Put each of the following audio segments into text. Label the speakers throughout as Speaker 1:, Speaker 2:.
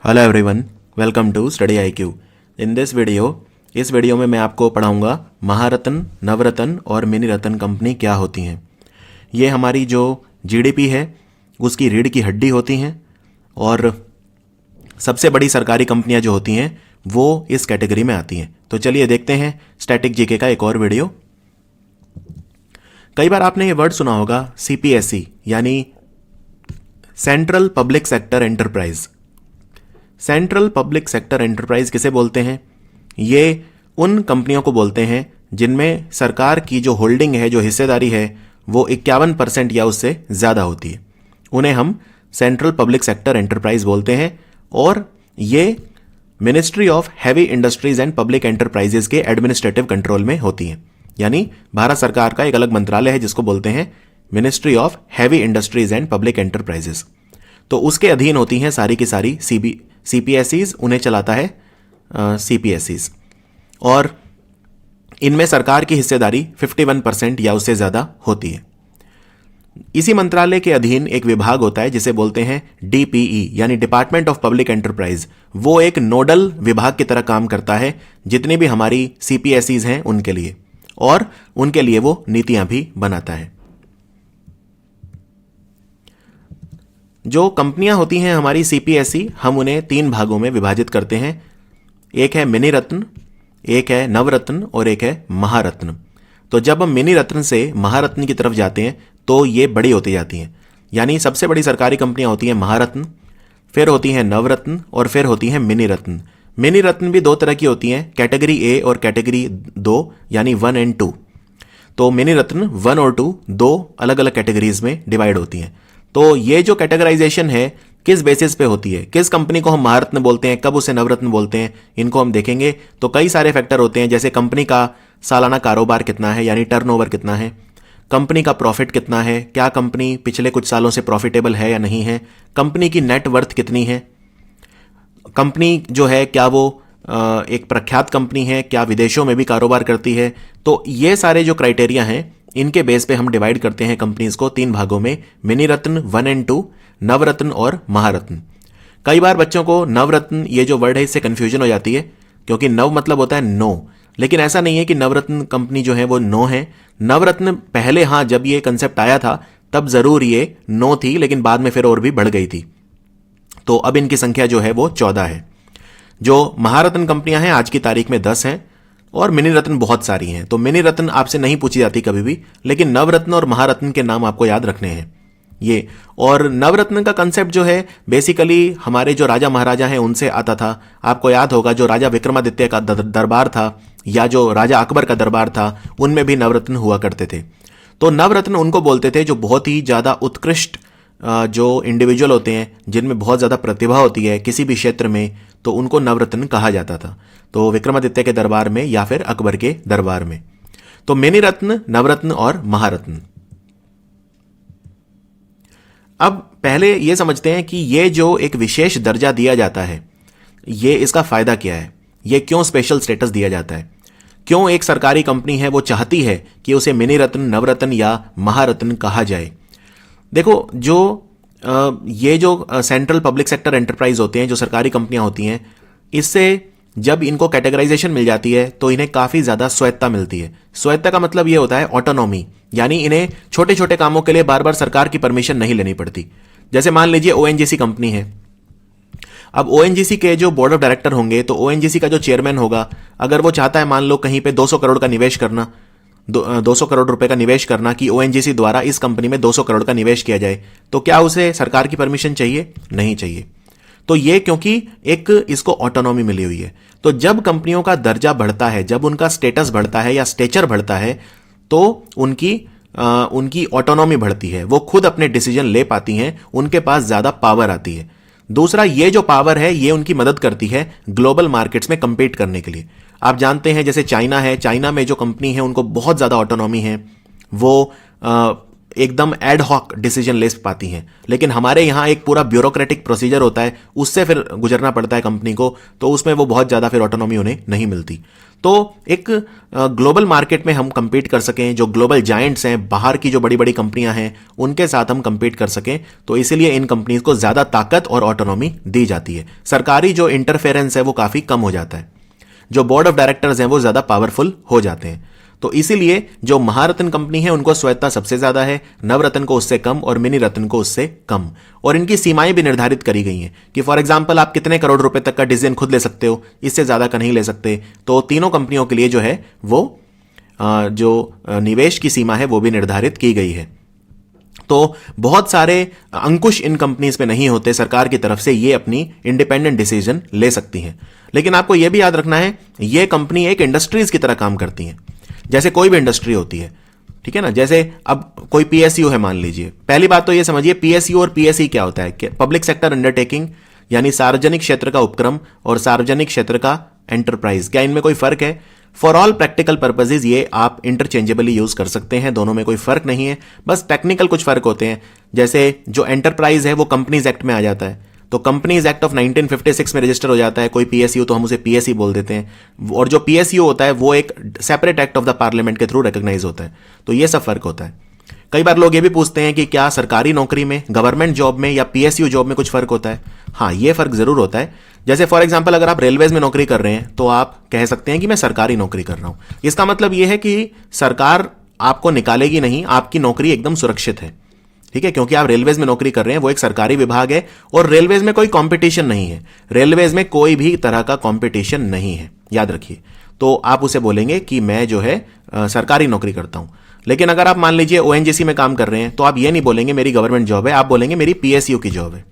Speaker 1: Hello everyone, welcome to study IQ। In this इस video में मैं आपको पढ़ाऊंगा महारत्न, नवरत्न और मिनी रत्न कंपनी क्या होती हैं। ये हमारी जो जीडीपी है उसकी रीढ़ की हड्डी होती हैं और सबसे बड़ी सरकारी कंपनियां जो होती हैं वो इस कैटेगरी में आती हैं। तो चलिए देखते हैं स्टैटिक जीके का एक और वीडियो। कई बार आपने ये वर्ड सुना होगा CPSE यानी central public sector enterprise. Central public sector enterprise किसे बोलते हैं? ये उन कंपनियों को बोलते हैं जिनमें सरकार की जो होल्डिंग है, जो हिस्सेदारी है, वो 51% या उससे ज़्यादा होती है। उन्हें हम सेंट्रल पब्लिक सेक्टर एंटरप्राइज बोलते हैं और ये ministry of heavy industries and public enterprises के एडमिनिस्ट्रेटिव कंट्रोल में होती हैं। यानी भारत सरकार का एक अलग मंत्रालय है जिसको बोलते हैं ministry of heavy industries and public enterprises. तो उसके अधीन होती हैं सारी की सारी CPSEs, उन्हें चलाता है CPSEs और इनमें सरकार की हिस्सेदारी 51% या उससे ज़्यादा होती है। इसी मंत्रालय के अधीन एक विभाग होता है जिसे बोलते हैं DPE यानी डिपार्टमेंट ऑफ पब्लिक एंटरप्राइज। वो एक नोडल विभाग की तरह काम करता है जितनी भी हमारी CPSEs हैं उनके लिए, और उनके लिए वो नीतियां भी बनाता है। जो कंपनियां होती हैं हमारी CPSE, हम उन्हें 3 भागों में विभाजित करते हैं। एक है मिनी रत्न, एक है नवरत्न और एक है महारत्न। तो जब हम मिनी रत्न से महारत्न की तरफ जाते हैं तो ये बड़ी होती जाती हैं। यानी सबसे बड़ी सरकारी कंपनियां होती हैं महारत्न, फिर होती हैं नवरत्न और फिर होती हैं मिनी रत्न। मिनी रत्न भी 2 तरह की होती हैं, कैटेगरी A और कैटेगरी 2 यानी 1 और 2। तो मिनी रत्न 1 और 2 2 अलग अलग कैटेगरीज में डिवाइड होती हैं। तो ये जो कैटेगराइजेशन है किस बेसिस पे होती है, किस कंपनी को हम महारत्न बोलते हैं, कब उसे नवरत्न बोलते हैं, इनको हम देखेंगे। तो कई सारे फैक्टर होते हैं, जैसे कंपनी का सालाना कारोबार कितना है यानी टर्नओवर कितना है, कंपनी का प्रॉफिट कितना है, क्या कंपनी पिछले कुछ सालों से प्रॉफिटेबल है या नहीं है, कंपनी की नेट वर्थ कितनी है, कंपनी जो है क्या वो एक प्रख्यात कंपनी है, क्या विदेशों में भी कारोबार करती है। तो ये सारे जो क्राइटेरिया हैं इनके बेस पे हम डिवाइड करते हैं कंपनीज को 3 भागों में, मिनी रत्न 1 और 2, नवरत्न और महारत्न। कई बार बच्चों को नवरत्न ये जो वर्ड है इससे कंफ्यूजन हो जाती है, क्योंकि नव मतलब होता है नो, लेकिन ऐसा नहीं है कि नवरत्न कंपनी जो है वो नो है। नवरत्न पहले, हाँ, जब ये कंसेप्ट आया था तब जरूर ये नो थी, लेकिन बाद में फिर और भी बढ़ गई थी। तो अब इनकी संख्या जो है वो 14 है। जो महारत्न कंपनियां हैं आज की तारीख में 10 हैं और मिनी रत्न बहुत सारी हैं। तो मिनी रत्न आपसे नहीं पूछी जाती कभी भी, लेकिन नवरत्न और महारत्न के नाम आपको याद रखने हैं ये। और नवरत्न का कंसेप्ट जो है बेसिकली हमारे जो राजा महाराजा हैं उनसे आता था। आपको याद होगा जो राजा विक्रमादित्य का दरबार था या जो राजा अकबर का दरबार था, उनमें भी नवरत्न हुआ करते थे। तो नवरत्न उनको बोलते थे जो बहुत ही ज़्यादा उत्कृष्ट जो इंडिविजुअल होते हैं, जिनमें बहुत ज़्यादा प्रतिभा होती है किसी भी क्षेत्र में, तो उनको नवरत्न कहा जाता था। तो विक्रमादित्य के दरबार में या फिर अकबर के दरबार में। तो मिनी रत्न, नवरत्न और महारत्न। अब पहले यह समझते हैं कि ये जो एक विशेष दर्जा दिया जाता है, ये इसका फायदा क्या है, ये क्यों स्पेशल स्टेटस दिया जाता है, क्यों एक सरकारी कंपनी है वो चाहती है कि उसे मिनी रत्न, नवरत्न या महारत्न कहा जाए। देखो, जो ये जो सेंट्रल पब्लिक सेक्टर एंटरप्राइज होते हैं, जो सरकारी कंपनियां होती हैं, इससे जब इनको कैटेगराइजेशन मिल जाती है तो इन्हें काफ़ी ज़्यादा स्वायत्तता मिलती है। स्वायत्तता का मतलब ये होता है ऑटोनॉमी, यानी इन्हें छोटे छोटे कामों के लिए बार बार सरकार की परमिशन नहीं लेनी पड़ती। जैसे मान लीजिए ONGC कंपनी है। अब ONGC के जो बोर्ड ऑफ डायरेक्टर होंगे, तो ONGC का जो चेयरमैन होगा, अगर वो चाहता है मान लो कहीं पे 200 करोड़ का निवेश करना, 200 करोड़ रुपए का निवेश करना, कि ONGC द्वारा इस कंपनी में 200 करोड़ का निवेश किया जाए, तो क्या उसे सरकार की परमिशन चाहिए? नहीं चाहिए। तो ये क्योंकि एक इसको ऑटोनॉमी मिली हुई है। तो जब कंपनियों का दर्जा बढ़ता है, जब उनका स्टेटस बढ़ता है या स्टेचर बढ़ता है, तो उनकी ऑटोनॉमी बढ़ती है, वो खुद अपने डिसीजन ले पाती हैं, उनके पास ज्यादा पावर आती है। दूसरा, ये जो पावर है ये उनकी मदद करती है ग्लोबल मार्केट्स में कंपीट करने के लिए। आप जानते हैं जैसे चाइना है, चाइना में जो कंपनी है उनको बहुत ज़्यादा ऑटोनॉमी है। वो एकदम एड हॉक डिसीजन ले पाती हैं, लेकिन हमारे यहाँ एक पूरा ब्यूरोक्रेटिक प्रोसीजर होता है, उससे फिर गुजरना पड़ता है कंपनी को, तो उसमें वो बहुत ज़्यादा फिर ऑटोनॉमी उन्हें नहीं मिलती। तो एक ग्लोबल मार्केट में हम कंपीट कर सकें, जो ग्लोबल जायंट्स हैं, बाहर की जो बड़ी बड़ी कंपनियां हैं, उनके साथ हम कंपीट कर सकें, तो इसीलिए इन कंपनीज को ज़्यादा ताकत और ऑटोनॉमी दी जाती है। सरकारी जो इंटरफेरेंस है वो काफ़ी कम हो जाता है, जो बोर्ड ऑफ डायरेक्टर्स हैं वो ज़्यादा पावरफुल हो जाते हैं। तो इसीलिए जो महारत्न कंपनी है उनको स्वायत्ता सबसे ज्यादा है, नवरत्न को उससे कम और मिनी रत्न को उससे कम। और इनकी सीमाएं भी निर्धारित करी गई हैं कि फॉर एग्जांपल आप कितने करोड़ रुपए तक का डिसीजन खुद ले सकते हो, इससे ज्यादा का नहीं ले सकते। तो तीनों कंपनियों के लिए जो है वो जो निवेश की सीमा है वो भी निर्धारित की गई है। तो बहुत सारे अंकुश इन कंपनीज पे नहीं होते, सरकार की तरफ से ये अपनी इंडिपेंडेंट डिसीजन ले सकती हैं। लेकिन आपको यह भी याद रखना है, ये कंपनी एक इंडस्ट्रीज की तरह काम करती हैं, जैसे कोई भी इंडस्ट्री होती है, ठीक है ना। जैसे अब कोई पीएसयू है मान लीजिए, पहली बात तो ये समझिए पीएसयू और पीएसई क्या होता है। पब्लिक सेक्टर अंडरटेकिंग यानी सार्वजनिक क्षेत्र का उपक्रम और सार्वजनिक क्षेत्र का एंटरप्राइज, क्या इनमें कोई फर्क है? फॉर ऑल प्रैक्टिकल पर्पजेज ये आप इंटरचेंजेबली यूज कर सकते हैं, दोनों में कोई फर्क नहीं है, बस टेक्निकल कुछ फर्क होते हैं। जैसे जो एंटरप्राइज है वो कंपनीज एक्ट में आ जाता है, तो कंपनीज एक्ट ऑफ 1956 में रजिस्टर हो जाता है कोई पीएसयू, तो हम उसे पीएसई बोल देते हैं। और जो पीएसयू होता है वो एक separate act of the parliament के थ्रू रिकॉग्नाइज होता है। तो ये सब फर्क होता है। कई बार लोग ये भी पूछते हैं कि क्या सरकारी नौकरी में, गवर्नमेंट जॉब में या पीएसयू जॉब में कुछ फर्क होता है? हाँ, ये फर्क जरूर होता है। जैसे फॉर एग्जाम्पल अगर आप रेलवेज में नौकरी कर रहे हैं तो आप कह सकते हैं कि मैं सरकारी नौकरी कर रहा हूं। इसका मतलब यह है कि सरकार आपको निकालेगी नहीं, आपकी नौकरी एकदम सुरक्षित है, ठीक है, क्योंकि आप रेलवेज में नौकरी कर रहे हैं, वो एक सरकारी विभाग है और रेलवेज में कोई कंपटीशन नहीं है, रेलवेज में कोई भी तरह का कंपटीशन नहीं है, याद रखिए। तो आप उसे बोलेंगे कि मैं जो है सरकारी नौकरी करता हूं। लेकिन अगर आप मान लीजिए ओएनजीसी में काम कर रहे हैं तो आप ये नहीं बोलेंगे मेरी गवर्नमेंट जॉब है, आप बोलेंगे मेरी पीएसयू की जॉब है।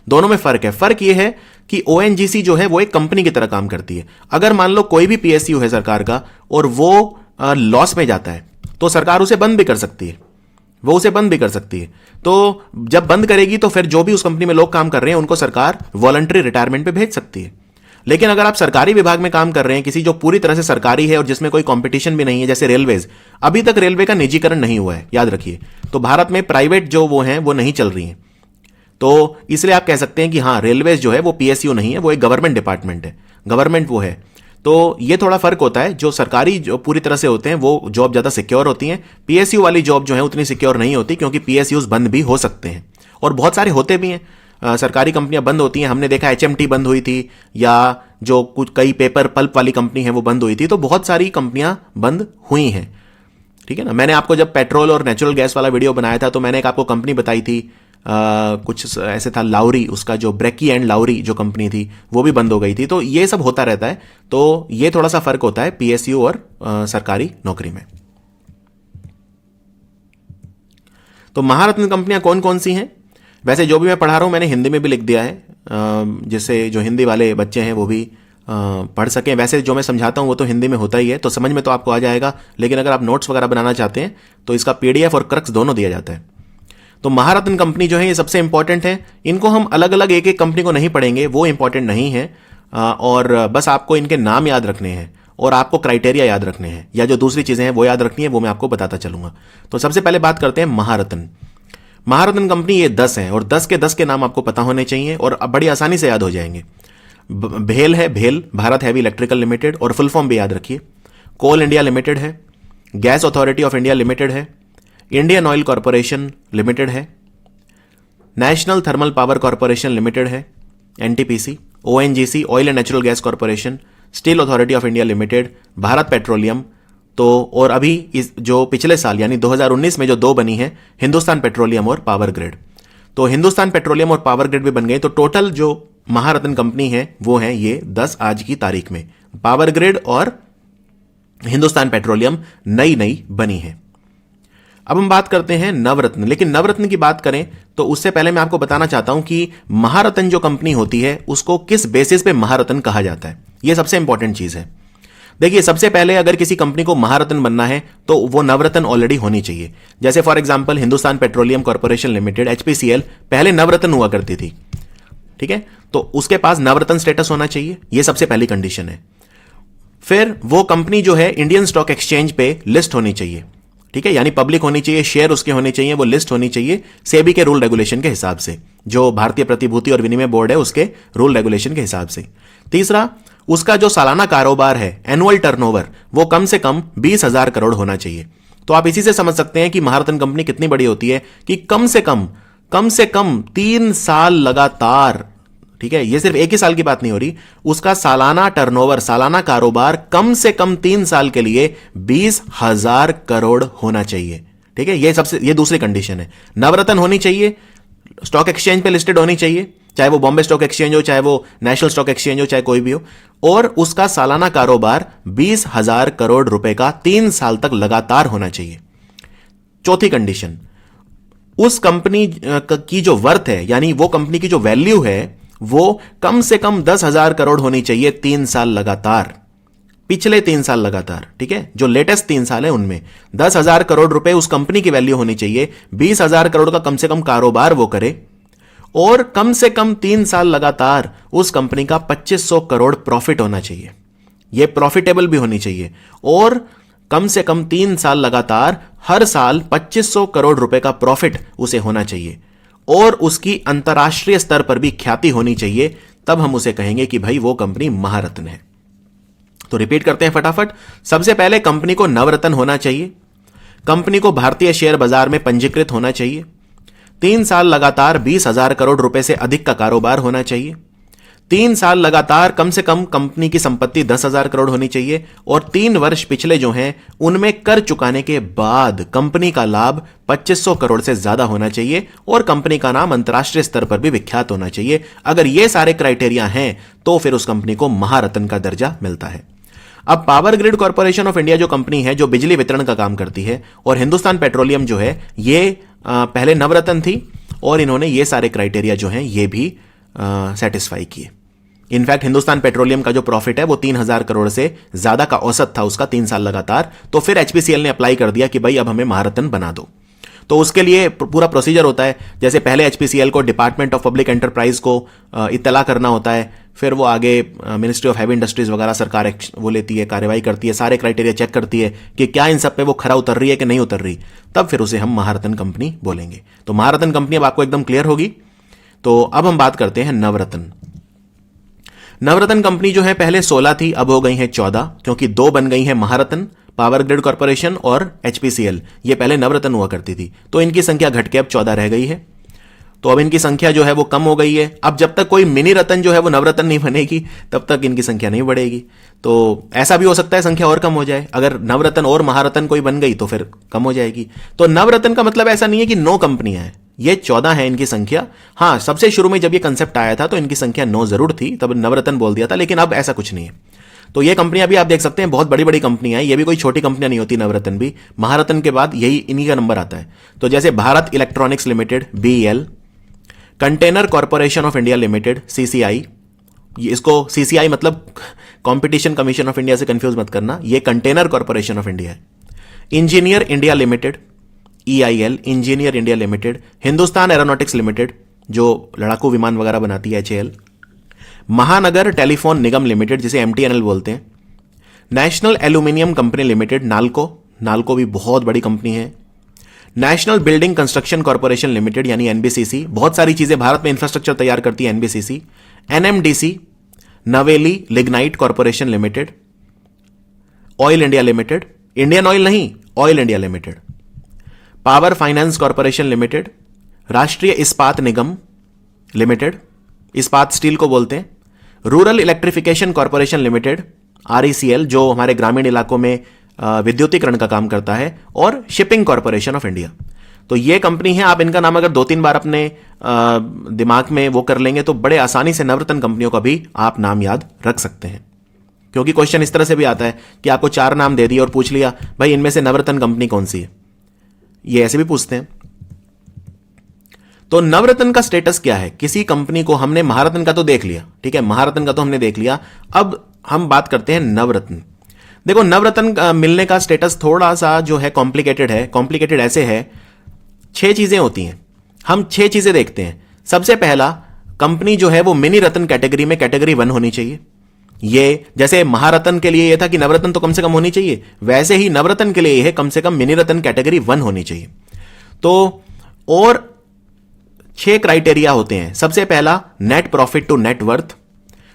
Speaker 1: दोनों में फर्क है। फर्क यह है कि ओएनजीसी जो है वो एक कंपनी की तरह काम करती है। अगर मान लो कोई भी पीएसयू है सरकार का और वो लॉस में जाता है तो सरकार उसे बंद भी कर सकती है, वो उसे बंद भी कर सकती है। तो जब बंद करेगी तो फिर जो भी उस कंपनी में लोग काम कर रहे हैं उनको सरकार वॉलंटरी रिटायरमेंट पे भेज सकती है। लेकिन अगर आप सरकारी विभाग में काम कर रहे हैं, किसी जो पूरी तरह से सरकारी है और जिसमें कोई कंपटीशन भी नहीं है, जैसे रेलवेज, अभी तक रेलवे का निजीकरण नहीं हुआ है, याद रखिए। तो भारत में प्राइवेट जो वो हैं वो नहीं चल रही हैं, तो इसलिए आप कह सकते हैं कि हाँ, रेलवेज जो है वो पीएसयू नहीं है, वो एक गवर्नमेंट डिपार्टमेंट है, गवर्नमेंट वो है। तो ये थोड़ा फर्क होता है। जो सरकारी जो पूरी तरह से होते हैं वो जॉब ज्यादा सिक्योर होती हैं, पीएसयू वाली जॉब जो है उतनी सिक्योर नहीं होती, क्योंकि पीएसयूज बंद भी हो सकते हैं और बहुत सारे होते भी हैं। सरकारी कंपनियां बंद होती हैं, हमने देखा एचएमटी बंद हुई थी, या जो कुछ कई पेपर पल्प वाली कंपनी है वो बंद हुई थी। तो बहुत सारी कंपनियां बंद हुई हैं, ठीक है ना। मैंने आपको जब पेट्रोल और नेचुरल गैस वाला वीडियो बनाया था तो मैंने एक आपको कंपनी बताई थी, कुछ ऐसे था लाउरी, उसका जो ब्रेकी एंड लाउरी जो कंपनी थी वो भी बंद हो गई थी। तो ये सब होता रहता है। तो ये थोड़ा सा फर्क होता है पीएसयू और सरकारी नौकरी में। तो महारत्न कंपनियां कौन कौन सी हैं? वैसे जो भी मैं पढ़ा रहा हूं मैंने हिंदी में भी लिख दिया है, जिससे जो हिंदी वाले बच्चे हैं वो भी पढ़ सकें। वैसे जो मैं समझाता हूं वो तो हिंदी में होता ही है, तो समझ में तो आपको आ जाएगा। लेकिन अगर आप नोट्स वगैरह बनाना चाहते हैं तो इसका पीडीएफ और क्रक्स दोनों दिया जाता है। तो महारत्न कंपनी जो है ये सबसे इंपॉर्टेंट है। इनको हम अलग अलग एक एक कंपनी को नहीं पढ़ेंगे, वो इंपॉर्टेंट नहीं है, और बस आपको इनके नाम याद रखने हैं और आपको क्राइटेरिया याद रखने हैं, या जो दूसरी चीजें हैं वो याद रखनी है, वो मैं आपको बताता चलूंगा। तो सबसे पहले बात करते हैं महारत्न। महारत्न कंपनी ये 10 हैं और 10 के नाम आपको पता होने चाहिए और अब बड़ी आसानी से याद हो जाएंगे। भेल है, भेल भारत हैवी इलेक्ट्रिकल लिमिटेड, और फुल फॉर्म भी याद रखिए। कोल इंडिया लिमिटेड है, gas authority of India limited है, इंडियन ऑयल कॉरपोरेशन लिमिटेड है, national thermal power corporation limited है NTPC, ONGC oil and natural gas corporation, steel authority of India limited, Bharat petroleum. तो और अभी इस जो पिछले साल यानी 2019 में जो दो बनी है, हिंदुस्तान पेट्रोलियम और पावर ग्रिड। तो हिंदुस्तान पेट्रोलियम और पावर ग्रिड भी बन गई। तो टोटल जो महारत्न कंपनी है वो है ये 10 आज की तारीख में। पावर ग्रिड और हिंदुस्तान पेट्रोलियम नई नई बनी है। अब हम बात करते हैं नवरत्न। लेकिन नवरत्न की बात करें तो उससे पहले मैं आपको बताना चाहता हूं कि महारत्न जो कंपनी होती है उसको किस बेसिस पे महारत्न कहा जाता है, यह सबसे इंपॉर्टेंट चीज है। देखिए, सबसे पहले अगर किसी कंपनी को महारत्न बनना है तो वो नवरत्न ऑलरेडी होनी चाहिए। जैसे for example Hindustan petroleum corporation limited HPCL पहले नवरत्न हुआ करती थी, ठीक है, तो उसके पास नवरत्न स्टेटस होना चाहिए, यह सबसे पहली कंडीशन है। फिर वो कंपनी जो है इंडियन स्टॉक एक्सचेंज पे लिस्ट होनी चाहिए, ठीक है, यानी पब्लिक होनी चाहिए, शेयर उसके होने चाहिए, वो लिस्ट होनी चाहिए सेबी के रूल रेगुलेशन के हिसाब से, जो भारतीय प्रतिभूति और विनिमय बोर्ड है उसके रूल रेगुलेशन के हिसाब से। तीसरा, उसका जो सालाना कारोबार है, एनुअल टर्नओवर, वो कम से कम 20,000 करोड़ होना चाहिए। तो आप इसी से समझ सकते हैं कि महारत्न कंपनी कितनी बड़ी होती है कि कम से कम 3 साल लगातार, ठीक है, ये सिर्फ एक ही साल की बात नहीं हो रही, उसका सालाना टर्नओवर, सालाना कारोबार कम से कम 3 साल के लिए 20,000 करोड़ होना चाहिए। ठीक है, ये दूसरी कंडीशन है। नवरत्न होनी चाहिए, स्टॉक एक्सचेंज पे लिस्टेड होनी चाहिए, चाहे वो बॉम्बे स्टॉक एक्सचेंज हो, चाहे वो नेशनल स्टॉक एक्सचेंज हो, चाहे कोई भी हो, और उसका सालाना कारोबार 20,000 करोड़ रुपए का 3 साल तक लगातार होना चाहिए। चौथी कंडीशन, उस कंपनी की जो वर्थ है, यानी वो कंपनी की जो वैल्यू है, वो कम से कम 10,000 करोड़ होनी चाहिए 3 साल लगातार, पिछले 3 साल लगातार। ठीक है, जो लेटेस्ट 3 साल है उनमें 10,000 करोड़ रुपए उस कंपनी की वैल्यू होनी चाहिए, 20,000 करोड़ का कम से कम कारोबार वो करे, और कम से कम 3 साल लगातार उस कंपनी का 2500 करोड़ प्रॉफिट होना चाहिए, ये प्रॉफिटेबल भी होनी चाहिए, और कम से कम 3 साल लगातार हर साल 2500 करोड़ रुपए का प्रॉफिट उसे होना चाहिए, और उसकी अंतर्राष्ट्रीय स्तर पर भी ख्याति होनी चाहिए, तब हम उसे कहेंगे कि भाई वो कंपनी महारत्न है। तो रिपीट करते हैं फटाफट। सबसे पहले कंपनी को नवरत्न होना चाहिए, कंपनी को भारतीय शेयर बाजार में पंजीकृत होना चाहिए, 3 साल लगातार 20,000 करोड़ रुपए से अधिक का कारोबार होना चाहिए, 3 साल लगातार कम से कम कंपनी की संपत्ति 10,000 करोड़ होनी चाहिए, और 3 वर्ष पिछले जो हैं उनमें कर चुकाने के बाद कंपनी का लाभ 2500 करोड़ से ज्यादा होना चाहिए, और कंपनी का नाम अंतर्राष्ट्रीय स्तर पर भी विख्यात होना चाहिए। अगर ये सारे क्राइटेरिया हैं तो फिर उस कंपनी को महारत्न का दर्जा मिलता है। अब power grid corporation of India जो कंपनी है, जो बिजली वितरण का काम करती है, और हिंदुस्तान पेट्रोलियम जो है, ये पहले नवरत्न थी, और इन्होंने ये सारे क्राइटेरिया जो हैं ये भी सेटिस्फाई किए। इनफैक्ट हिंदुस्तान पेट्रोलियम का जो प्रॉफिट है वो 3,000 करोड़ से ज्यादा का औसत था उसका 3 साल लगातार। तो फिर एचपीसीएल ने अप्लाई कर दिया कि भाई अब हमें महारत्न बना दो। तो उसके लिए पूरा प्रोसीजर होता है, जैसे पहले एचपीसीएल को डिपार्टमेंट ऑफ पब्लिक एंटरप्राइज को इत्तला करना होता है, फिर वो आगे मिनिस्ट्री ऑफ हैवी इंडस्ट्रीज वगैरह सरकार वो लेती है, कार्रवाई करती है, सारे क्राइटेरिया चेक करती है कि क्या इन सब पे वो खरा उतर रही है कि नहीं उतर रही, तब फिर उसे हम महारत्न कंपनी बोलेंगे। तो महारत्न कंपनी अब आपको एकदम क्लियर होगी। तो अब हम बात करते हैं नवरत्न। नवरत्न कंपनी जो है पहले 16 थी, अब हो गई है 14, क्योंकि 2 बन गई है महारत्न, पावर ग्रिड कॉर्पोरेशन और एचपीसीएल। ये पहले नवरत्न हुआ करती थी, तो इनकी संख्या घट के अब 14 रह गई है। तो अब इनकी संख्या जो है वो कम हो गई है। अब जब तक कोई मिनी रत्न जो है वो नवरत्न नहीं बनेगी, तब तक इनकी संख्या नहीं बढ़ेगी। तो ऐसा भी हो सकता है संख्या और कम हो जाए, अगर नवरत्न और महारत्न कोई बन गई तो फिर कम हो जाएगी। तो नवरत्न का मतलब ऐसा नहीं है कि 9 कंपनियां हैं, ये 14 है इनकी संख्या। हाँ, सबसे शुरू में जब ये कंसेप्ट आया था तो इनकी संख्या 9 जरूर थी, तब नवरत्न बोल दिया था, लेकिन अब ऐसा कुछ नहीं है। तो ये कंपनियां भी आप देख सकते हैं बहुत बड़ी बड़ी कंपनियां हैं, ये भी कोई छोटी कंपनियां नहीं होती। नवरत्न भी महारत्न के बाद यही इन्हीं का नंबर आता है। तो जैसे Bharat electronics limited BEL, container corporation of India limited CCI, इसको सीसीआई मतलब कंपटीशन कमीशन ऑफ इंडिया से कंफ्यूज मत करना, ये कंटेनर कॉर्पोरेशन ऑफ इंडिया है। Engineer India limited EIL, engineer India limited, Hindustan aeronautics limited जो लड़ाकू विमान वगैरह बनाती है एचएएल, महानगर टेलीफोन निगम लिमिटेड जिसे एमटीएनएल बोलते हैं, national aluminium company limited NALCO, NALCO भी बहुत बड़ी कंपनी है, national building construction corporation limited यानी एनबीसीसी, बहुत सारी चीजें भारत में इंफ्रास्ट्रक्चर तैयार करती है NBCC, NMDC, Neyveli lignite corporation limited, oil India limited, Indian oil नहीं oil India limited, power finance corporation limited, Rashtriya Ispat Nigam limited, इस्पात स्टील को बोलते हैं, rural electrification corporation limited RECL जो हमारे ग्रामीण इलाकों में विद्युतीकरण का काम करता है, और शिपिंग कॉर्पोरेशन ऑफ इंडिया। तो ये कंपनी है, आप इनका नाम अगर 2-3 बार अपने दिमाग में वो कर लेंगे तो बड़े आसानी से नवरत्न कंपनियों का भी आप नाम याद रख सकते हैं। क्योंकि क्वेश्चन इस तरह से भी आता है कि आपको 4 नाम दे दिए और पूछ लिया भाई इनमें से नवरत्न कंपनी कौन सी है, ये ऐसे भी पूछते हैं। तो नवरत्न का स्टेटस क्या है, किसी कंपनी को हमने महारत्न का तो देख लिया, ठीक है, महारत्न का तो हमने देख लिया, अब हम बात करते हैं नवरत्न। देखो नवरत्न मिलने का स्टेटस थोड़ा सा जो है कॉम्प्लिकेटेड है। कॉम्प्लिकेटेड ऐसे है, 6 चीजें होती हैं, हम 6 चीजें देखते हैं। सबसे पहला, कंपनी जो है वो मिनी रत्न कैटेगरी में कैटेगरी 1 होनी चाहिए। ये जैसे महारत्न के लिए ये था कि नवरत्न तो कम से कम होनी चाहिए, वैसे ही नवरत्न के लिए ये है कम से कम मिनी रत्न कैटेगरी 1 होनी चाहिए। तो और 6 क्राइटेरिया होते हैं। सबसे पहला net profit to net worth,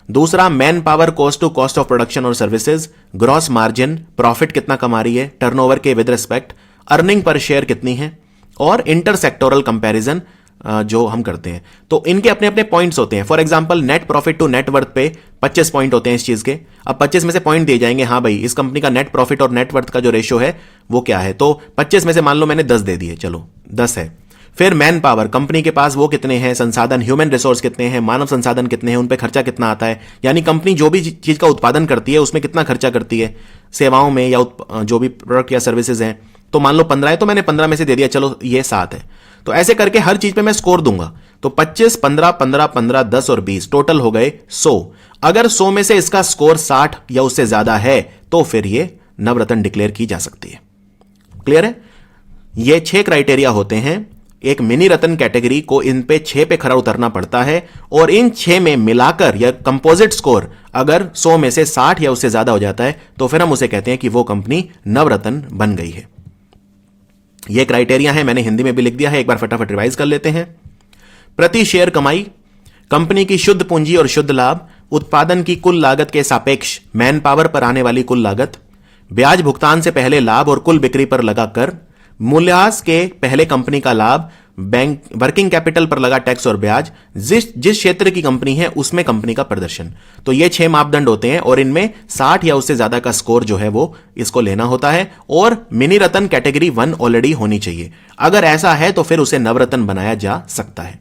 Speaker 1: दूसरा man power cost to cost of production और सर्विसेज, ग्रॉस मार्जिन प्रॉफिट कितना कमा रही है टर्नओवर के विद रिस्पेक्ट, अर्निंग पर शेयर कितनी है, और इंटर सेक्टोरल कंपैरिजन जो हम करते हैं। तो इनके अपने अपने पॉइंट्स होते हैं। For example net profit to net worth पे 25 पॉइंट होते हैं इस चीज के। अब 25 में से पॉइंट दिए जाएंगे, हाँ भाई इस कंपनी का नेट प्रॉफिट और नेट वर्थ का जो रेशियो है वो क्या है। तो 25 में से मान लो मैंने 10 दे दिए, चलो 10 है। फिर मैन पावर, कंपनी के पास वो कितने हैं, संसाधन ह्यूमन रिसोर्स कितने हैं, मानव संसाधन कितने हैं, उन पे खर्चा कितना आता है, यानी कंपनी जो भी चीज का उत्पादन करती है उसमें कितना खर्चा करती है सेवाओं में या जो भी प्रोडक्ट या सर्विसेज हैं। तो मान लो 15 है तो मैंने 15 में से दे दिया, चलो ये 7 है। तो ऐसे करके हर चीज पे मैं स्कोर दूंगा। तो 25, 15, 15, 15, 10 और 20 टोटल हो गए 100। अगर 100 में से इसका स्कोर 60 या उससे ज्यादा है तो फिर ये नवरत्न डिक्लेयर की जा सकती है। क्लियर है? ये 6 क्राइटेरिया होते हैं। एक मिनी रत्न कैटेगरी को इन पे 6 पे खरा उतरना पड़ता है, और इन 6 में मिलाकर या कंपोजिट स्कोर अगर 100 में से 60 या उससे ज्यादा हो जाता है तो फिर हम उसे कहते हैं कि वो कंपनी नवरत्न बन गई है। ये क्राइटेरिया है, मैंने हिंदी में भी लिख दिया है, एक बार फटाफट रिवाइज कर लेते हैं। प्रति शेयर कमाई, कंपनी की शुद्ध पूंजी और शुद्ध लाभ, उत्पादन की कुल लागत के सापेक्ष मैन पावर पर आने वाली कुल लागत, ब्याज भुगतान से पहले लाभ और कुल बिक्री पर लगा कर, मूल्यह्रास के पहले कंपनी का लाभ, बैंक वर्किंग कैपिटल पर लगा टैक्स और ब्याज, जिस क्षेत्र की कंपनी है उसमें कंपनी का प्रदर्शन। तो ये 6 मापदंड होते हैं और इनमें 60 या उससे ज्यादा का स्कोर जो है वो इसको लेना होता है, और मिनी रत्न कैटेगरी 1 ऑलरेडी होनी चाहिए। अगर ऐसा है तो फिर उसे नवरत्न बनाया जा सकता है।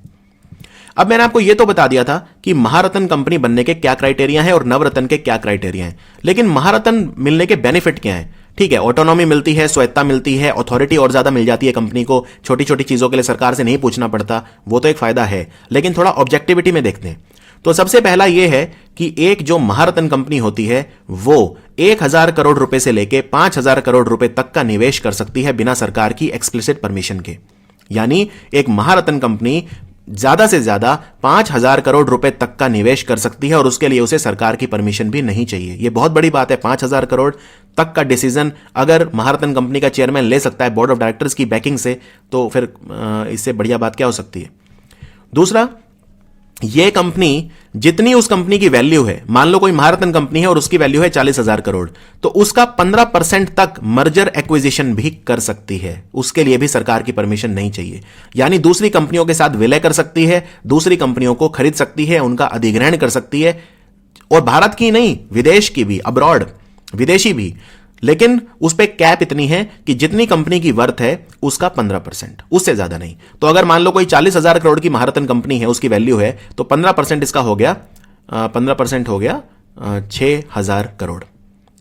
Speaker 1: अब मैंने आपको यह तो बता दिया था कि महारत्न कंपनी बनने के क्या क्राइटेरिया हैं और नवरत्न के क्या क्राइटेरिया हैं, लेकिन महारत्न मिलने के बेनिफिट क्या हैं? ठीक है, ऑटोनॉमी मिलती है, स्वायत्ता मिलती है, अथॉरिटी और ज्यादा मिल जाती है कंपनी को, छोटी छोटी चीजों के लिए सरकार से नहीं पूछना पड़ता, वो तो एक फायदा है। लेकिन थोड़ा ऑब्जेक्टिविटी में देखते हैं। तो सबसे पहला यह है कि एक जो महारत्न कंपनी होती है वो 1000 करोड़ रुपए से लेके 5000 करोड़ रुपए तक का निवेश कर सकती है बिना सरकार की एक्सप्लिसिट परमिशन के। यानी एक महारत्न कंपनी ज्यादा से ज्यादा 5000 करोड़ रुपए तक का निवेश कर सकती है और उसके लिए उसे सरकार की परमिशन भी नहीं चाहिए। यह बहुत बड़ी बात है। 5000 करोड़ तक का डिसीजन अगर महारत्न कंपनी का चेयरमैन ले सकता है बोर्ड ऑफ डायरेक्टर्स की बैकिंग से, तो फिर इससे बढ़िया बात क्या हो सकती है। दूसरा, यह कंपनी जितनी उस कंपनी की वैल्यू है, मान लो कोई महारत्न कंपनी है और उसकी वैल्यू है 40,000 करोड़, तो उसका 15% तक मर्जर एक्विजिशन भी कर सकती है। उसके लिए भी सरकार की परमिशन नहीं चाहिए। यानी दूसरी कंपनियों के साथ विलय कर सकती है, दूसरी कंपनियों को खरीद सकती है, उनका अधिग्रहण कर सकती है, और भारत की नहीं विदेश की भी, अब्रॉड विदेशी भी। लेकिन उस पर कैप इतनी है कि जितनी कंपनी की वर्थ है उसका 15%, उससे ज्यादा नहीं। तो अगर मान लो कोई 40,000 करोड़ की महारत्न कंपनी है, उसकी वैल्यू है, तो 15% इसका हो गया 15% हो गया 6,000 करोड़।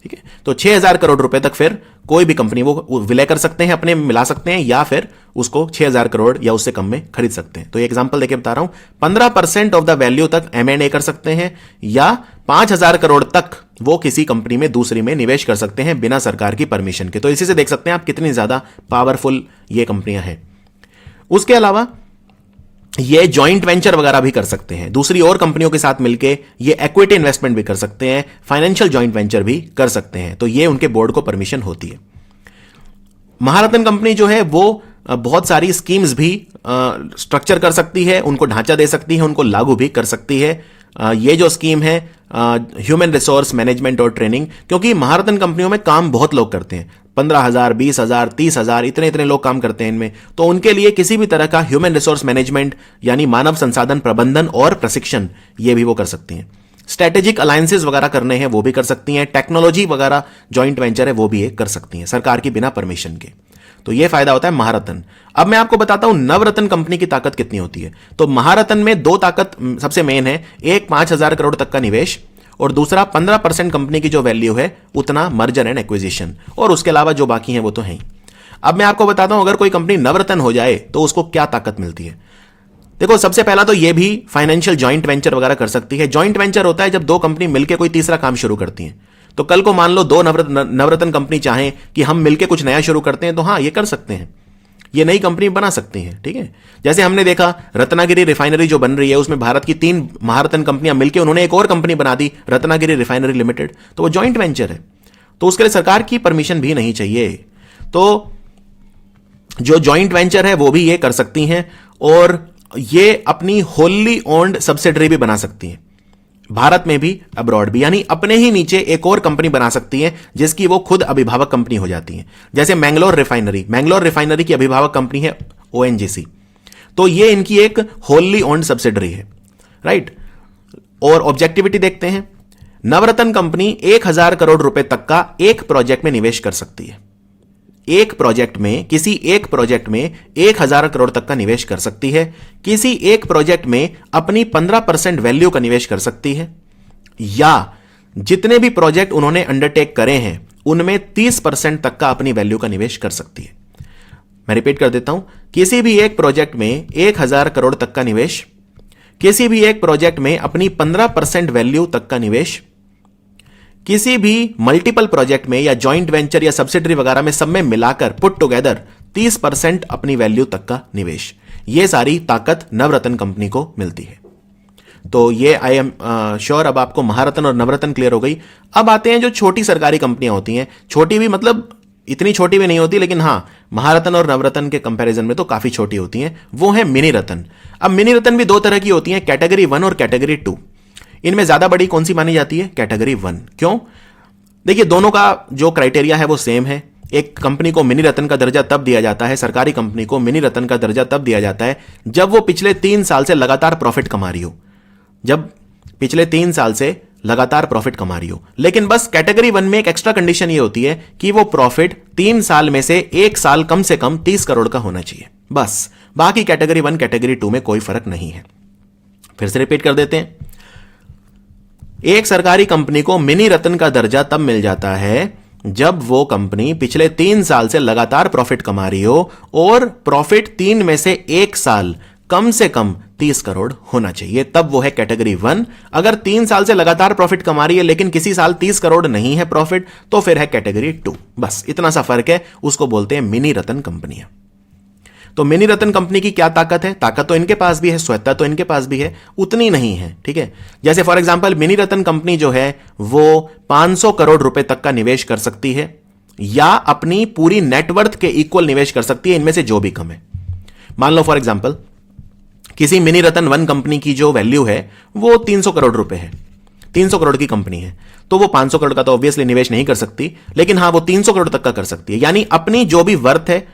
Speaker 1: ठीक है, तो 6,000 करोड़ रुपए तक फिर कोई भी कंपनी वो विलय कर सकते हैं, अपने मिला सकते हैं, या फिर उसको 6,000 करोड़ या उससे कम में खरीद सकते हैं। तो ये एग्जांपल देके बता रहा हूं, 15% ऑफ द वैल्यू तक M&A कर सकते हैं, या 5,000 करोड़ तक वो किसी कंपनी में दूसरी में निवेश कर सकते हैं बिना सरकार की परमिशन के। तो इसी से देख सकते हैं आप कितनी ज्यादा पावरफुल ये कंपनियां हैं। उसके अलावा ये जॉइंट वेंचर वगैरह भी कर सकते हैं, दूसरी और कंपनियों के साथ मिलकर ये इक्विटी इन्वेस्टमेंट भी कर सकते हैं, फाइनेंशियल जॉइंट वेंचर भी कर सकते हैं। तो ये उनके बोर्ड को परमिशन होती है। महारत्न कंपनी जो है वो बहुत सारी स्कीम्स भी स्ट्रक्चर कर सकती है, उनको ढांचा दे सकती है, उनको लागू भी कर सकती है। ये जो स्कीम है ह्यूमन रिसोर्स मैनेजमेंट और ट्रेनिंग, क्योंकि महारत्न कंपनियों में काम बहुत लोग करते हैं, 15,000, 20,000, 30,000 इतने लोग काम करते हैं इनमें। तो उनके लिए किसी भी तरह का ह्यूमन रिसोर्स मैनेजमेंट यानी मानव संसाधन प्रबंधन और प्रशिक्षण ये भी वो कर सकती हैं। स्ट्रेटेजिक अलायंसेस वगैरह करने हैं वो भी कर सकती हैं, टेक्नोलॉजी वगैरह जॉइंट वेंचर है वो भी ये कर सकती हैं सरकार की बिना परमिशन के। तो ये फायदा होता है महारत्न। अब मैं आपको बताता हूं नवरत्न कंपनी की ताकत कितनी होती है। तो महारत्न में 2 ताकत सबसे मेन है, एक 5,000 करोड़ तक का निवेश, और दूसरा 15% कंपनी की जो वैल्यू है उतना मर्जर एंड एक्विजिशन, और उसके अलावा जो बाकी हैं वो तो हैं। अब मैं आपको बताता हूं अगर कोई कंपनी नवरत्न हो जाए तो उसको क्या ताकत मिलती है। देखो, सबसे पहला तो ये भी फाइनेंशियल जॉइंट वेंचर वगैरह कर सकती है। जॉइंट वेंचर होता है जब 2 कंपनी मिलकर कोई तीसरा काम शुरू करती हैं। तो कल को मान लो 2 नवरत्न कंपनी चाहें कि हम मिलकर कुछ नया शुरू करते हैं, तो हां ये कर सकते हैं। ये नई कंपनी बना सकती हैं, ठीक है। जैसे हमने देखा रत्नागिरी रिफाइनरी जो बन रही है, उसमें भारत की 3 महारत्न कंपनियां मिलकर उन्होंने एक और कंपनी बना दी, रत्नागिरी रिफाइनरी लिमिटेड, तो वो जॉइंट वेंचर है, तो उसके लिए सरकार की परमिशन भी नहीं चाहिए। तो जो जॉइंट वेंचर है वो भी ये कर सकती हैं, और ये अपनी होली ओन्ड सब्सिडरी भी बना सकती हैं, भारत में भी अब्रॉड भी, यानी अपने ही नीचे एक और कंपनी बना सकती है जिसकी वो खुद अभिभावक कंपनी हो जाती है। जैसे मैंगलोर रिफाइनरी की अभिभावक कंपनी है ओएनजीसी, तो ये इनकी एक होली ओन्ड सब्सिडरी है, राइट। और ऑब्जेक्टिविटी देखते हैं, नवरत्न कंपनी 1000 करोड़ रुपए तक का एक प्रोजेक्ट में निवेश कर सकती है। एक प्रोजेक्ट में, किसी एक प्रोजेक्ट में 1000 करोड़ तक का निवेश कर सकती है। किसी एक प्रोजेक्ट में अपनी 15% वैल्यू का निवेश कर सकती है, या जितने भी प्रोजेक्ट उन्होंने अंडरटेक करे हैं उनमें 30% तक का अपनी वैल्यू का निवेश कर सकती है। मैं रिपीट कर देता हूं, किसी भी एक प्रोजेक्ट में 1000 करोड़ तक का निवेश, किसी भी एक प्रोजेक्ट में अपनी 15% वैल्यू तक का निवेश, किसी भी मल्टीपल प्रोजेक्ट में या जॉइंट वेंचर या सब्सिडरी वगैरह में सब में मिलाकर पुट टुगेदर 30% अपनी वैल्यू तक का निवेश, ये सारी ताकत नवरत्न कंपनी को मिलती है। तो ये आई एम श्योर अब आपको महारत्न और नवरत्न क्लियर हो गई। अब आते हैं जो छोटी सरकारी कंपनियां होती हैं, छोटी भी मतलब इतनी छोटी भी नहीं होती, लेकिन हां महारत्न और नवरत्न के कंपैरिजन में तो काफी छोटी होती हैं, वो है मिनी रत्न। अब मिनी रत्न भी 2 तरह की होती हैं, कैटेगरी 1 और कैटेगरी 2। इनमें ज्यादा बड़ी कौन सी मानी जाती है? कैटेगरी 1। क्यों? देखिए दोनों का जो क्राइटेरिया है वो सेम है। एक कंपनी को मिनी रत्न का दर्जा तब दिया जाता है, सरकारी कंपनी को मिनी रत्न का दर्जा तब दिया जाता है जब वो पिछले 3 साल से लगातार प्रॉफिट कमा रही हो, जब पिछले 3 साल से लगातार प्रॉफिट कमा रही हो। लेकिन बस कैटेगरी 1 में एक एक्स्ट्रा कंडीशन ये होती है कि वो प्रॉफिट 3 साल में से 1 साल कम से कम 30 करोड़ का होना चाहिए, बस। बाकी कैटेगरी 1 कैटेगरी 2 में कोई फर्क नहीं है। फिर से रिपीट कर देते हैं, एक सरकारी कंपनी को मिनी रत्न का दर्जा तब मिल जाता है जब वो कंपनी पिछले 3 साल से लगातार प्रॉफिट कमा रही हो और प्रॉफिट 3 में से 1 साल कम से कम 30 करोड़ होना चाहिए, तब वो है कैटेगरी 1। अगर 3 साल से लगातार प्रॉफिट कमा रही है लेकिन किसी साल 30 करोड़ नहीं है प्रॉफिट, तो फिर है कैटेगरी 2। बस इतना सा फर्क है, उसको बोलते हैं मिनी रत्न कंपनियां। तो मिनी रत्न कंपनी की क्या ताकत है? ताकत तो इनके पास भी है, स्वायत्ता तो इनके पास भी है, उतनी नहीं है, ठीक है। जैसे for example mini Ratna company जो है वो 500 करोड़ रुपए तक का निवेश कर सकती है, या अपनी पूरी नेटवर्थ के इक्वल निवेश कर सकती है, इनमें से जो भी कम है। मान लो फॉर एग्जांपल किसी मिनी रत्न 1 कंपनी की जो वैल्यू है वो 300 करोड़ रुपए है, 300 करोड़ की कंपनी है, तो वो 500 करोड़ का तो ऑब्वियसली निवेश नहीं कर सकती, लेकिन हां वो 300 करोड़ तक का कर सकती है, यानी अपनी जो भी वर्थ है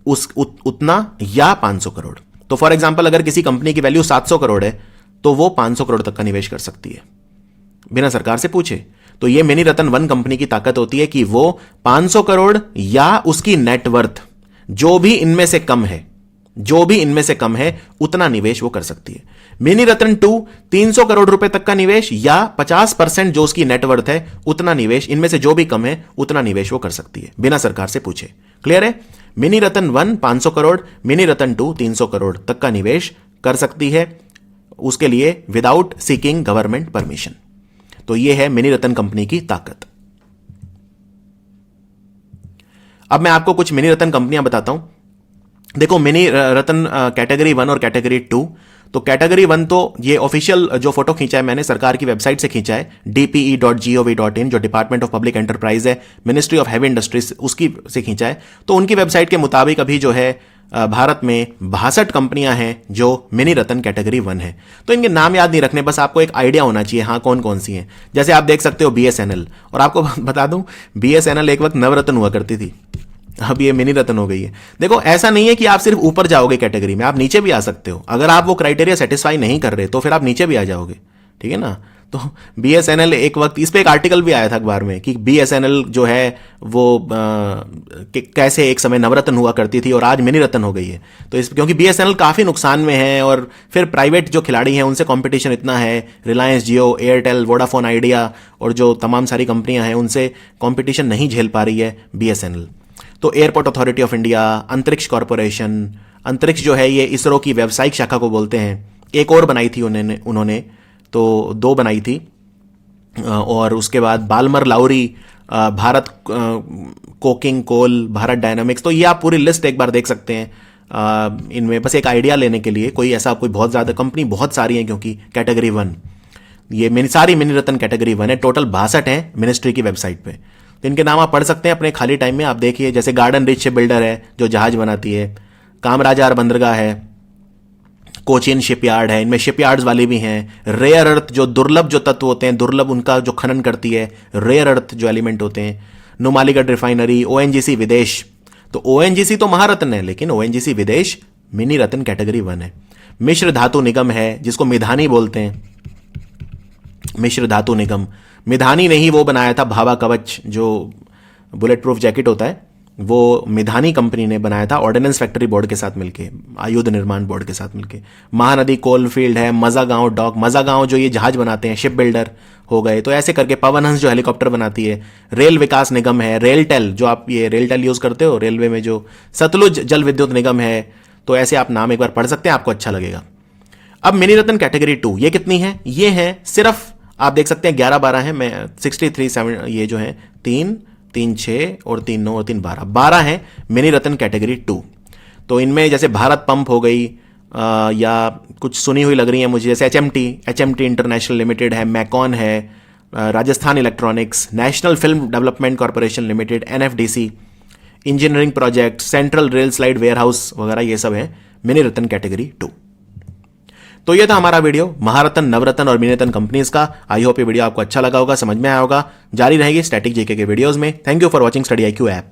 Speaker 1: उतना या 500 करोड़। तो फॉर एग्जांपल अगर किसी कंपनी की वैल्यू 700 करोड़ है तो वो 500 करोड़ तक का निवेश कर सकती है बिना सरकार से पूछे। तो ये मिनी रत्न 1 कंपनी की ताकत होती है कि वो 500 करोड़ या उसकी नेटवर्थ जो भी इनमें से कम है, जो भी इनमें से कम है उतना निवेश वो कर सकती है। मिनी रत्न 2 300 करोड़ रुपए तक का निवेश या 50% जो उसकी नेटवर्थ है उतना निवेश, इनमें से जो भी कम है उतना निवेश वो कर सकती है बिना सरकार से पूछे। क्लियर है? मिनी रत्न 1 500 करोड़, मिनी रत्न 2 300 करोड़ तक का निवेश कर सकती है, उसके लिए विदाउट सीकिंग गवर्नमेंट परमिशन। तो यह है मिनी रत्न कंपनी की ताकत। अब मैं आपको कुछ मिनी रत्न कंपनियां बताता हूं। देखो मिनी रत्न कैटेगरी 1 और कैटेगरी 2। तो कैटेगरी 1 तो ये ऑफिशियल जो फोटो खींचा है मैंने सरकार की वेबसाइट से खींचा है, dpe.gov.in, जो डिपार्टमेंट ऑफ पब्लिक एंटरप्राइज है, मिनिस्ट्री ऑफ हैवी इंडस्ट्रीज, उसकी से खींचा है। तो उनकी वेबसाइट के मुताबिक अभी जो है भारत में 62 कंपनियां हैं जो मिनी रत्न कैटेगरी 1 है। तो इनके नाम याद नहीं रखने, बस आपको एक आइडिया होना चाहिए हाँ कौन कौन सी हैं। जैसे आप देख सकते हो BSNL, और आपको बता दूं BSNL एक वक्त नवरत्न हुआ करती थी, अब ये मिनी रत्न हो गई है। देखो ऐसा नहीं है कि आप सिर्फ ऊपर जाओगे कैटेगरी में, आप नीचे भी आ सकते हो। अगर आप वो क्राइटेरिया सेटिस्फाई नहीं कर रहे तो फिर आप नीचे भी आ जाओगे, ठीक है ना। तो BSNL एक वक्त, इस पे एक आर्टिकल भी आया था अखबार में कि BSNL जो है वो कैसे एक समय नवरत्न हुआ करती थी और आज मिनी रत्न हो गई है। तो इस क्योंकि BSNL काफी नुकसान में है और फिर प्राइवेट जो खिलाड़ी हैं उनसे कंपटीशन इतना है, रिलायंस जियो, एयरटेल, वोडाफोन आइडिया और जो तमाम सारी कंपनियां हैं उनसे कंपटीशन नहीं झेल पा रही है BSNL। तो एयरपोर्ट अथॉरिटी ऑफ इंडिया, अंतरिक्ष कॉरपोरेशन, अंतरिक्ष जो है ये इसरो की व्यावसायिक शाखा को बोलते हैं, एक और बनाई थी उन्होंने तो 2 बनाई थी। और उसके बाद Balmer Lawrie Bharat Coking Coal, Bharat Dynamics. तो ये आप पूरी लिस्ट एक बार देख सकते हैं। इनमें बस एक आइडिया लेने के लिए, कोई ऐसा कोई बहुत ज़्यादा कंपनी बहुत सारी हैं, क्योंकि कैटेगरी 1 ये सारी मिनी रत्न कैटेगरी 1 है। टोटल 62 हैं मिनिस्ट्री की वेबसाइट पे। तो इनके नाम आप पढ़ सकते हैं अपने खाली टाइम में। आप देखिए, जैसे गार्डन रिच शिप बिल्डर है जो जहाज बनाती है, कामराजार बंदरगाह है, कोचिन शिपयार्ड है, इनमें शिपयार्ड्स वाली भी हैं। रेयर अर्थ जो दुर्लभ जो तत्व होते हैं, दुर्लभ उनका जो खनन करती है, रेयर अर्थ जो एलिमेंट होते हैं। नुमालीगढ़ रिफाइनरी, ओएनजीसी विदेश। तो ओएनजीसी तो महारत्न है, लेकिन ओएनजीसी विदेश मिनी रत्न कैटेगरी 1 है। मिश्र धातु निगम है जिसको मिधानी बोलते हैं, मिश्र धातु निगम। मिधानी ने ही वो बनाया था भाभा कवच, जो बुलेट प्रूफ जैकेट होता है, वो मिधानी कंपनी ने बनाया था ऑर्डिनेंस फैक्ट्री बोर्ड के साथ मिलके, आयुध निर्माण बोर्ड के साथ मिलके। महानदी कोल फील्ड है, मजागांव डॉक, मजागांव जो ये जहाज बनाते हैं, शिप बिल्डर हो गए। तो ऐसे करके पवनहंस जो हेलीकॉप्टर बनाती है। रेल विकास निगम है, रेलटेल जो आप ये रेलटेल यूज करते हो रेलवे में, जो सतलुज जल विद्युत निगम है। तो ऐसे आप नाम एक बार पढ़ सकते हैं, आपको अच्छा लगेगा। अब मिनी रत्न कैटेगरी 2 ये कितनी है? ये है सिर्फ आप देख सकते हैं 11-12 है। मैं 63 ये जो है 3 6 और 3 9 और 3 12 है मिनी रत्न कैटेगरी 2। तो इनमें जैसे भारत पंप हो गई, या कुछ सुनी हुई लग रही है मुझे, जैसे एचएमटी इंटरनेशनल लिमिटेड है, मैकॉन है, Rajasthan electronics, national film development corporation limited NFDC, engineering project, central rail slide warehouse वगैरह, ये सब है मिनी रत्न कैटेगरी 2। तो ये था हमारा वीडियो महारत्न, नवरत्न और मिनी रत्न कंपनीज का। आई होप ये वीडियो आपको अच्छा लगा होगा, समझ में आया होगा। जारी रहेगी स्टैटिक जीके के वीडियोस में। Thank you for watching study IQ app.